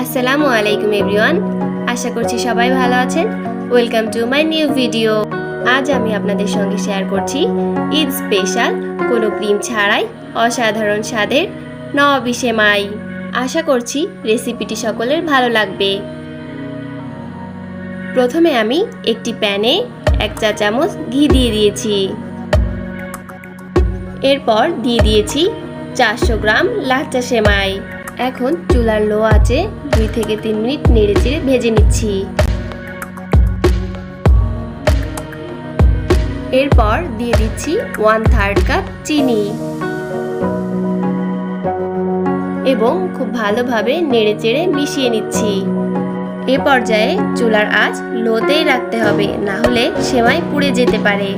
আসসালামু আলাইকুম এভরিওয়ান, আশা করছি সবাই ভালো আছেন। Welcome to my new video. আজ আমি আপনাদের সঙ্গে শেয়ার করছি ঈদ স্পেশাল কোনো ক্রিম ছাড়াই অসাধারণ স্বাদের নওয়াবি সেমাই। আশা করছি রেসিপিটি সকলের ভালো লাগবে। প্রথমে আমি একটি প্যানে 1 চা চামচ ঘি দিয়ে দিয়েছি। এরপর দিয়ে দিয়েছি 400 গ্রাম লাচ্চা সেমাই। এখন চুলার লো আঁচে 2 থেকে 3 মিনিট নেড়েচেড়ে ভেজে নিচ্ছি। এরপর দিয়ে দিচ্ছি 1/3 কাপ চিনি এবং খুব ভালোভাবে নেড়েচেড়ে মিশিয়ে নিচ্ছি। এ পর্যায়ে চুলার আঁচ লোতেই রাখতে হবে, না হলে সেমাই পুড়ে যেতে পারে।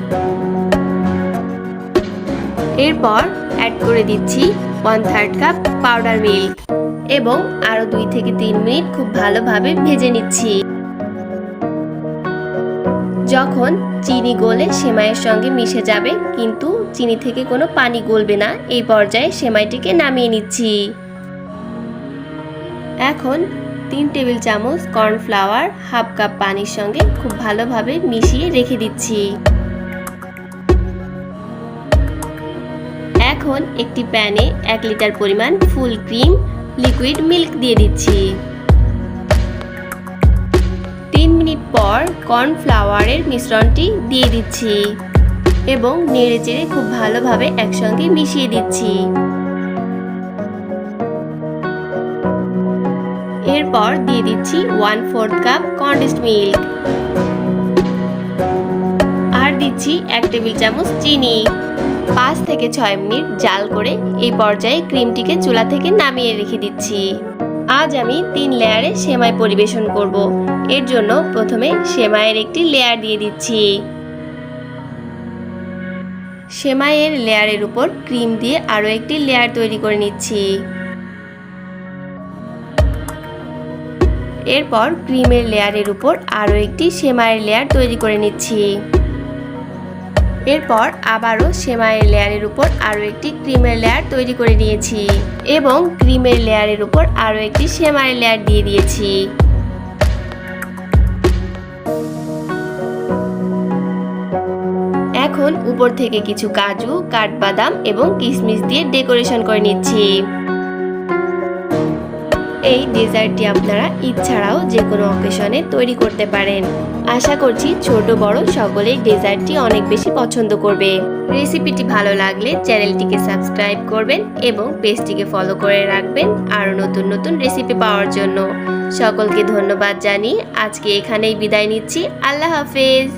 এরপর অ্যাড করে দিচ্ছি 1/3 কাপ পাউডার মিল্ক এবং আরো 2 থেকে 3 মিনিট খুব ভালোভাবে ভেজে নিচ্ছি। যখন চিনি গলে সেমাইয়ের সঙ্গে মিশে যাবে কিন্তু চিনি থেকে কোনো পানি গলবে না, এই পর্যায়ে সেমাইটিকে নামিয়ে নিচ্ছি। এখন 3 টেবিল চামচ কর্নফ্লাওয়ার 1/2 কাপ পানির সঙ্গে খুব ভালোভাবে মিশিয়ে রেখে দিচ্ছি। এখন একটি প্যানে 1 লিটার পরিমাণ ফুল ক্রিম লিকুইড মিল্ক দিয়ে দিচ্ছি। 3 মিনিট পর কর্নফ্লাওয়ারের মিশ্রণটি দিয়ে দিচ্ছি এবং নেড়েচেড়ে খুব ভালোভাবে একসঙ্গে মিশিয়ে দিচ্ছি। এরপর দিয়ে দিচ্ছি 1/4 কাপ কনডেন্সড মিল্ক আর দিচ্ছি 1 টেবিল চামচ চিনি। 5 থেকে 6 মিনিট জাল করে এই পর্যায়ে ক্রিমটিকে চুলা থেকে নামিয়ে রেখে দিচ্ছি। আজ আমি 3 লেয়ারে সেমাই পরিবেশন করব। এর জন্য প্রথমে সেমাইয়ের একটি লেয়ার দিয়ে দিচ্ছি। সেমাইয়ের লেয়ারের উপর ক্রিম দিয়ে আরও একটি লেয়ার তৈরি করে নিচ্ছি। এরপর ক্রিমের লেয়ারের উপর আরও একটি সেমাইয়ের লেয়ার তৈরি করে নিচ্ছি। এরপর আবারও সেমাইয়ের লেয়ারের উপর আরও একটি ক্রিমের লেয়ার তৈরি করে নিয়েছি এবং ক্রিমের লেয়ারের উপর আরও একটি সেমাইয়ের লেয়ার দিয়ে দিয়েছি। এখন উপর থেকে কিছু কাজু, কাঠবাদাম এবং কিশমিশ দিয়ে ডেকোরেশন করে নিচ্ছি। এই ডেজার্টটি আপনারা ঈদ ছাড়াও যে কোনো অকেশনে তৈরি করতে পারেন। আশা করছি ছোট বড় সকলেই ডেজার্টটি অনেক বেশি পছন্দ করবে। রেসিপিটি ভালো লাগলে চ্যানেলটিকে সাবস্ক্রাইব করবেন এবং পেজটিকে ফলো করে রাখবেন আরও নতুন নতুন রেসিপি পাওয়ার জন্য। সকলকে ধন্যবাদ জানিয়ে আজকে এখানেই বিদায় নিচ্ছি। আল্লাহ হাফেজ।